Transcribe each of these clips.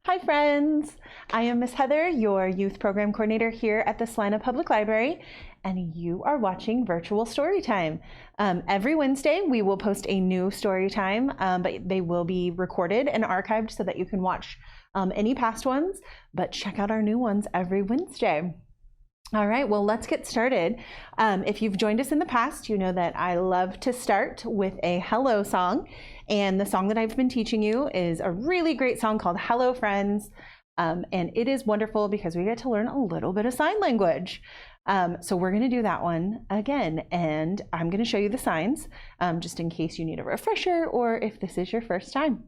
Hi friends, I am Miss Heather, your youth program coordinator here at the Salina Public Library, and you are watching Virtual Storytime. Every Wednesday we will post a new Storytime, but they will be recorded and archived so that you can watch any past ones, but check out our new ones every Wednesday. All right, well, let's get started. If you've joined us in the past, you know that I love to start with a hello song. And the song that I've been teaching you is a really great song called Hello Friends. And it is wonderful because we get to learn a little bit of sign language. So we're going to do that one again. And I'm going to show you the signs just in case you need a refresher or if this is your first time.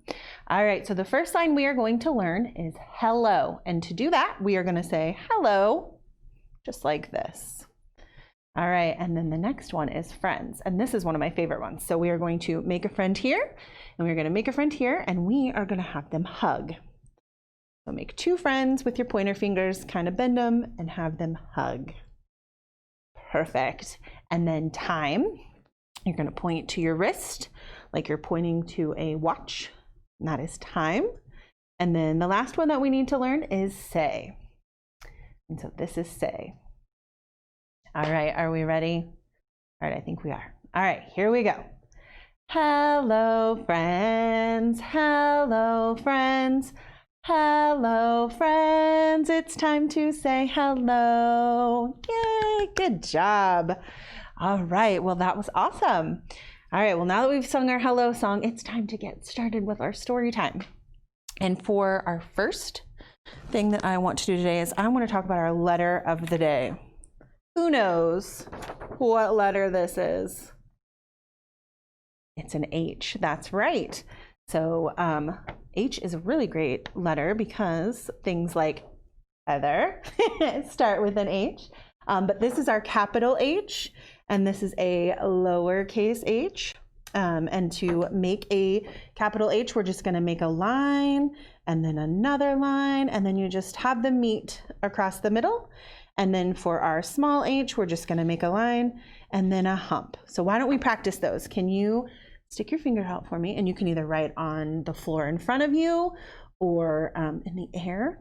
All right, so the first sign we are going to learn is hello. And to do that, we are going to say hello. Just like this. All right, and then the next one is friends, and this is one of my favorite ones. So we are going to make a friend here, and we're going to make a friend here, and we are going to have them hug. So make two friends with your pointer fingers, kind of bend them, and have them hug. Perfect. And then time, you're going to point to your wrist, like you're pointing to a watch, and that is time. And then the last one that we need to learn is say. And so this is say. All right, are we ready? All right, I think we are. All right, here we go. Hello, friends. Hello, friends. Hello, friends. It's time to say hello. Yay, good job. All right, well, that was awesome. All right, well, now that we've sung our hello song, it's time to get started with our story time. And for our first thing that I want to do today is I want to talk about our letter of the day. Who knows what letter this is? It's an H. That's right. So H is a really great letter because things like Heather start with an H. But this is our capital H, and this is a lowercase h. And to make a capital H, we're just going to make a line and then another line, and then you just have them meet across the middle. And then for our small h, we're just going to make a line and then a hump. So why don't we practice those? Can you stick your finger out for me? And you can either write on the floor in front of you or in the air,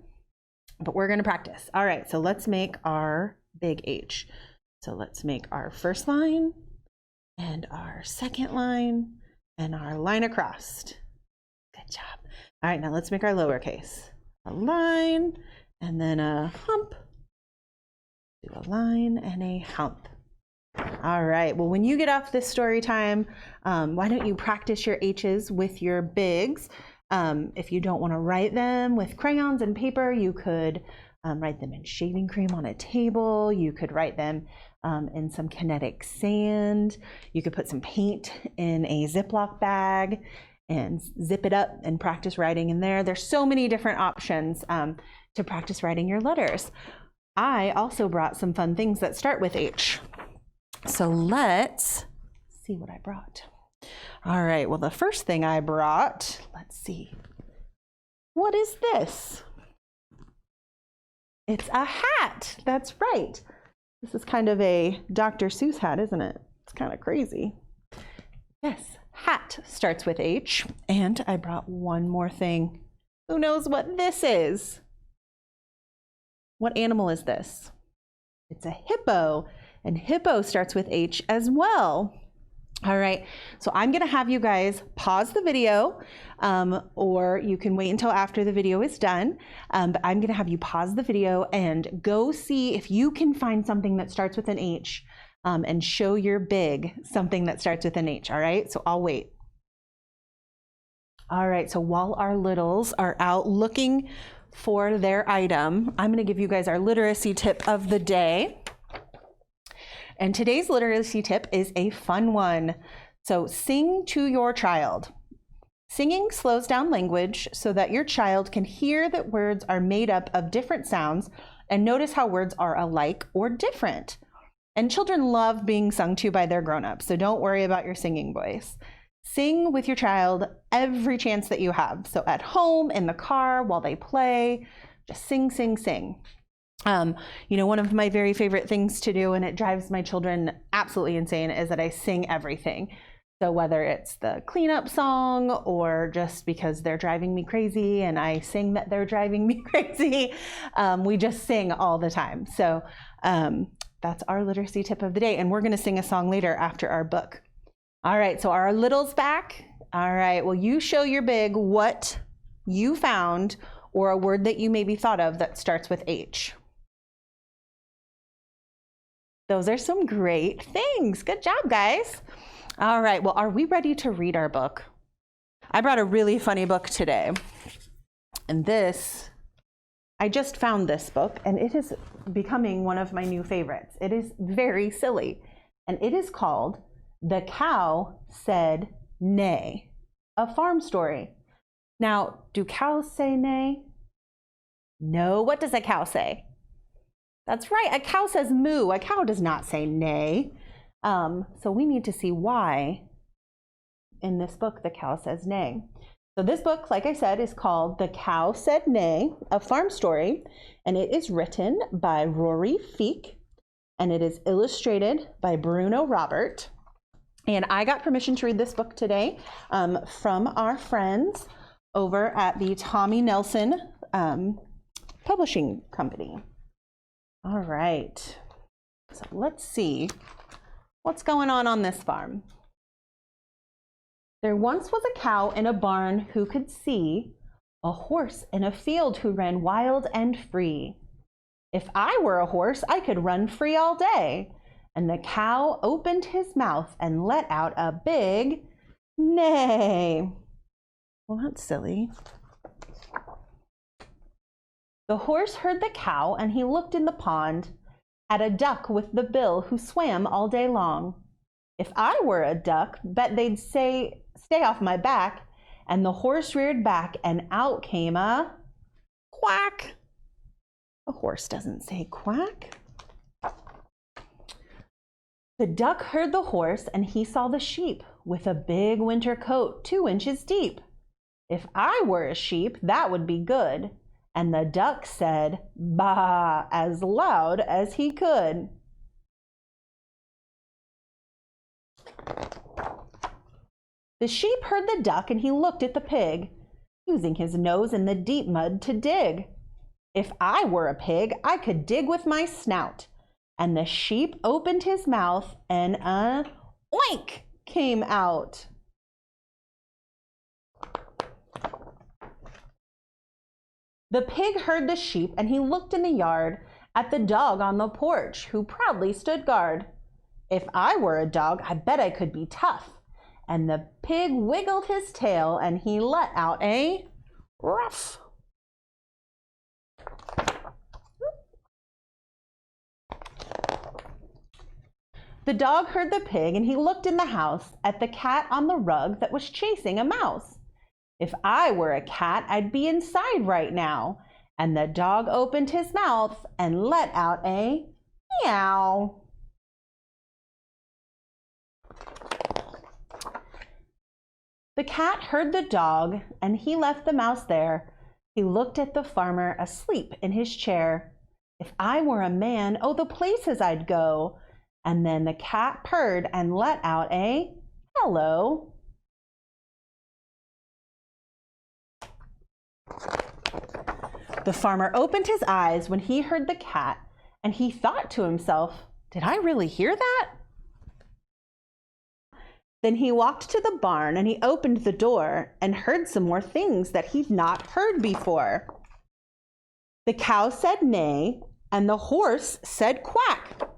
but we're going to practice. All right, so let's make our big H. So let's make our first line and our second line and our line across. Good job. All right, now let's make our lowercase. A line and then a hump. Do a line and a hump. All right, well, when you get off this story time, why don't you practice your H's with your bigs? If you don't want to write them with crayons and paper, you could write them in shaving cream on a table. You could write them in some kinetic sand. You could put some paint in a Ziploc bag and zip it up and practice writing in there. There's so many different options to practice writing your letters. I also brought some fun things that start with H. So let's see what I brought. All right, well, the first thing I brought, let's see. What is this? It's a hat. That's right. This is kind of a Dr. Seuss hat, isn't it? It's kind of crazy. Yes, hat starts with H. And I brought one more thing. Who knows what this is? What animal is this? It's a hippo, and hippo starts with H as well. All right, so I'm gonna have you guys pause the video, or you can wait until after the video is done, but I'm gonna have you pause the video and go see if you can find something that starts with an H and show your big something that starts with an H, all right? So I'll wait. All right, so while our littles are out looking for their item, I'm gonna give you guys our literacy tip of the day. And today's literacy tip is a fun one. So sing to your child. Singing slows down language so that your child can hear that words are made up of different sounds and notice how words are alike or different. And children love being sung to by their grown-ups, so don't worry about your singing voice. Sing with your child every chance that you have. So at home, in the car, while they play, just sing, sing, sing. You know, one of my very favorite things to do, and it drives my children absolutely insane, is that I sing everything. So whether it's the cleanup song or just because they're driving me crazy and I sing that they're driving me crazy, we just sing all the time. So that's our literacy tip of the day. And we're going to sing a song later after our book. All right, so are our littles back? All right, well, you show your big what you found or a word that you maybe thought of that starts with H. Those are some great things. Good job, guys. All right, well, are we ready to read our book? I brought a really funny book today. And this, I just found this book, and it is becoming one of my new favorites. It is very silly, and it is called The Cow Said Neigh, a farm story. Now, do cows say neigh? No, what does a cow say? That's right, a cow says moo. A cow does not say neigh. So we need to see why in this book the cow says neigh. So this book, like I said, is called The Cow Said Neigh, a farm story, and it is written by Rory Feek, and it is illustrated by Bruno Robert. And I got permission to read this book today from our friends over at the Tommy Nelson Publishing Company. All right, so let's see what's going on this farm. There once was a cow in a barn who could see, a horse in a field who ran wild and free. If I were a horse, I could run free all day. And the cow opened his mouth and let out a big neigh. Well, that's silly. The horse heard the cow, and he looked in the pond at a duck with the bill who swam all day long. If I were a duck, bet they'd say, stay off my back. And the horse reared back, and out came a quack. A horse doesn't say quack. The duck heard the horse, and he saw the sheep with a big winter coat 2 inches deep. If I were a sheep, that would be good. And the duck said, bah, as loud as he could. The sheep heard the duck, and he looked at the pig, using his nose in the deep mud to dig. If I were a pig, I could dig with my snout. And the sheep opened his mouth, and a oink came out. The pig heard the sheep, and he looked in the yard at the dog on the porch, who proudly stood guard. If I were a dog, I bet I could be tough. And the pig wiggled his tail, and he let out a ruff. The dog heard the pig, and he looked in the house at the cat on the rug that was chasing a mouse. If I were a cat, I'd be inside right now. And the dog opened his mouth and let out a meow. The cat heard the dog, and he left the mouse there. He looked at the farmer asleep in his chair. If I were a man, oh, the places I'd go. And then the cat purred and let out a hello. The farmer opened his eyes when he heard the cat, and he thought to himself, did I really hear that? Then he walked to the barn, and he opened the door and heard some more things that he'd not heard before. The cow said neigh, and the horse said quack.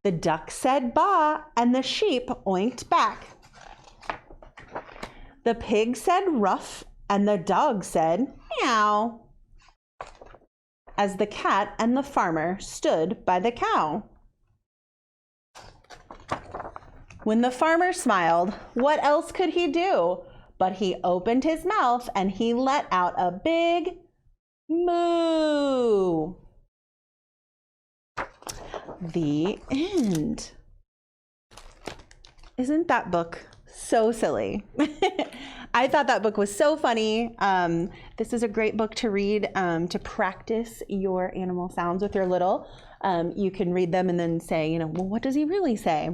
The duck said baa, and the sheep oinked back. The pig said ruff, and the dog said meow, as the cat and the farmer stood by the cow. When the farmer smiled, what else could he do? But he opened his mouth and he let out a big moo. The end. Isn't that book so silly? I thought that book was so funny. This is a great book to read to practice your animal sounds with your little. You can read them and then say, well, what does he really say?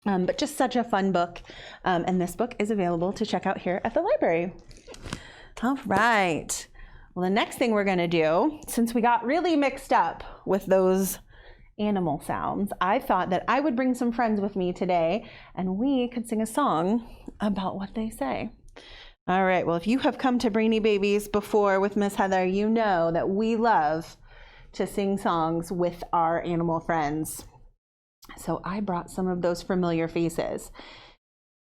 But just such a fun book. And this book is available to check out here at the library. All right. Well, the next thing we're going to do, since we got really mixed up with those animal sounds, I thought that I would bring some friends with me today and we could sing a song about what they say. All right. Well, if you have come to Brainy Babies before with Miss Heather, you know that we love to sing songs with our animal friends. So I brought some of those familiar faces.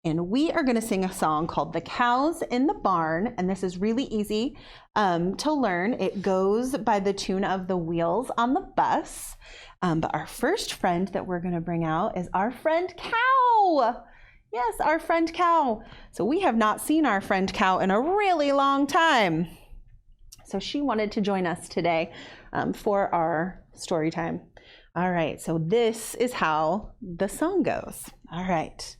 And we are going to sing a song called The Cows in the Barn. And this is really easy to learn. It goes by the tune of The Wheels on the Bus. But our first friend that we're going to bring out is our friend Cow. Yes, our friend Cow. So we have not seen our friend Cow in a really long time. So she wanted to join us today for our story time. All right, so this is how the song goes. All right.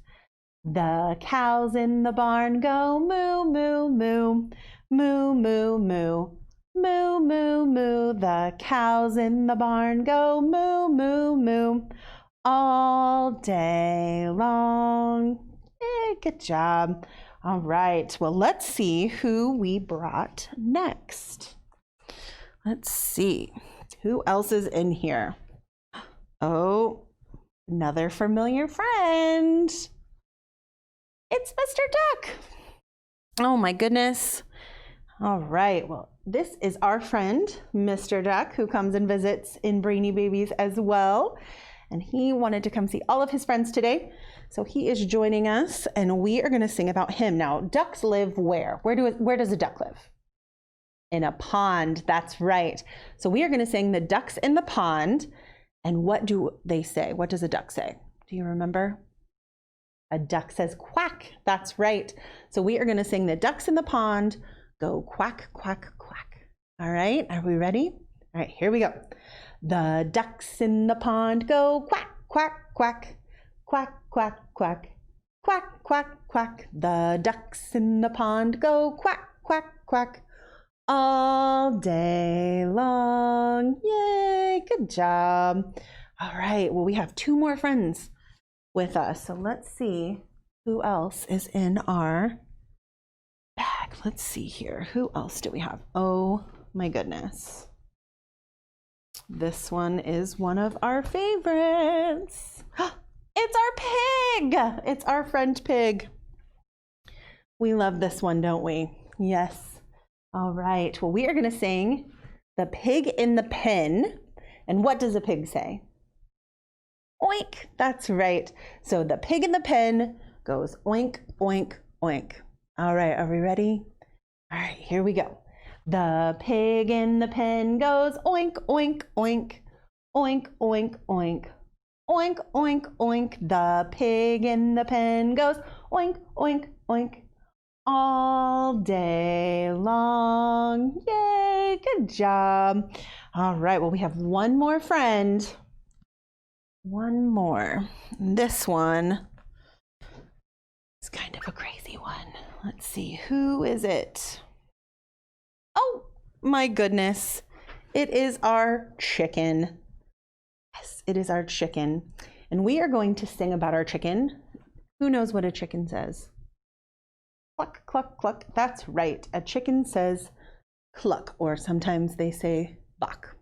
The cows in the barn go moo, moo, moo, moo, moo, moo, moo, moo, moo. The cows in the barn go moo, moo, moo, all day long. Hey, good job. All right, well, let's see who we brought next. Let's see, who else is in here? Oh, another familiar friend. It's Mr. Duck. Oh my goodness. All right, well, this is our friend, Mr. Duck, who comes and visits in Brainy Babies as well. And he wanted to come see all of his friends today. So he is joining us and we are gonna sing about him. Now, ducks live where? Where does a duck live? In a pond, that's right. So we are gonna sing The Ducks in the Pond. And what do they say? What does a duck say? Do you remember? A duck says quack. That's right. So we are going to sing The Ducks in the Pond go quack, quack, quack. All right. Are we ready? All right. Here we go. The ducks in the pond go quack, quack, quack, quack, quack, quack, quack, quack, quack. The ducks in the pond go quack, quack, quack, all day long. Yay, good job. All right, well, we have two more friends with us. So let's see who else is in our bag. Let's see here. Who else do we have? Oh my goodness. This one is one of our favorites. It's our pig. It's our friend Pig. We love this one, don't we? Yes. All right, well, we are going to sing The Pig in the Pen. And what does a pig say? Oink, that's right. So the pig in the pen goes oink, oink, oink. All right, are we ready? All right, here we go. The pig in the pen goes oink, oink, oink, oink, oink, oink, oink, oink, oink. The pig in the pen goes oink, oink, oink, all day long. Yay, good job. All right, well, we have one more friend. One more. This one is kind of a crazy one. Let's see, who is it? Oh my goodness. It is our chicken. Yes, it is our chicken. And we are going to sing about our chicken. Who knows what a chicken says? Cluck, cluck, cluck. That's right. A chicken says cluck, or sometimes they say buck.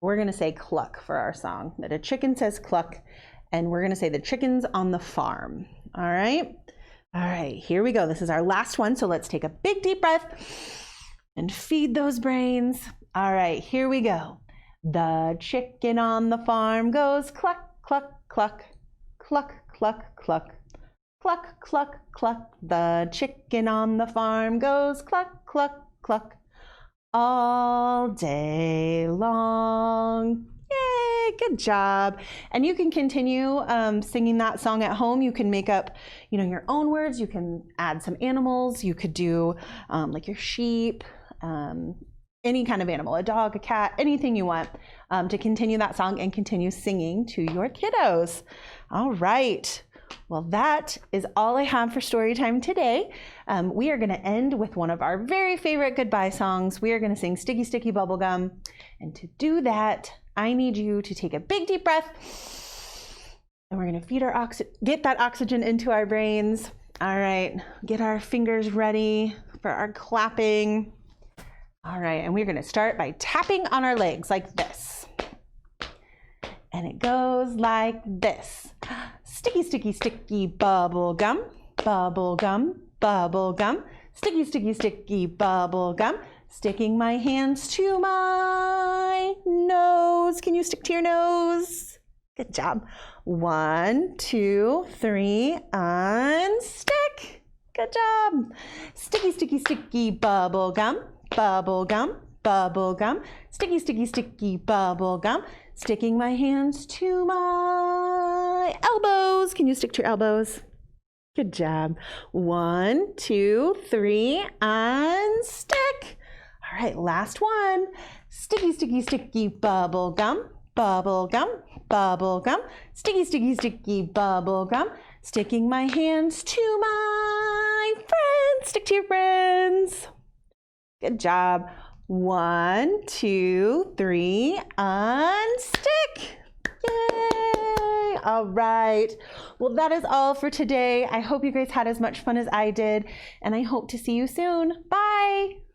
We're going to say cluck for our song, that a chicken says cluck, and we're going to say the chickens on the farm. All right? All right, here we go. This is our last one, so let's take a big deep breath and feed those brains. All right, here we go. The chicken on the farm goes cluck, cluck, cluck, cluck, cluck, cluck, cluck, cluck, cluck. The chicken on the farm goes cluck, cluck, cluck, all day long. Yay, good job. And you can continue singing that song at home. You can make up, your own words. You can add some animals. You could do like your sheep, any kind of animal, a dog, a cat, anything you want to continue that song and continue singing to your kiddos. All right. Well, that is all I have for story time today. We are going to end with one of our very favorite goodbye songs. We are going to sing Sticky, Sticky Bubblegum. And to do that, I need you to take a big deep breath And we're gonna feed our get that oxygen into our brains. All right, get our fingers ready for our clapping. All right, and we're gonna start by tapping on our legs like this. And it goes like this. Sticky, sticky, sticky bubble gum, bubble gum, bubble gum. Sticky, sticky, sticky bubble gum. Sticking my hands to my nose. Can you stick to your nose? Good job. 1, 2, 3, unstick. Good job. Sticky, sticky, sticky bubble gum, bubble gum, bubble gum. Sticky, sticky, sticky bubble gum. Sticking my hands to my elbows. Can you stick to your elbows? Good job. 1, 2, 3, unstick. All right, last one. Sticky, sticky, sticky bubble gum, bubble gum, bubble gum. Sticky, sticky, sticky bubble gum. Sticking my hands to my friends. Stick to your friends. Good job. 1, 2, 3, unstick. Yay! All right. Well, that is all for today. I hope you guys had as much fun as I did, and I hope to see you soon. Bye.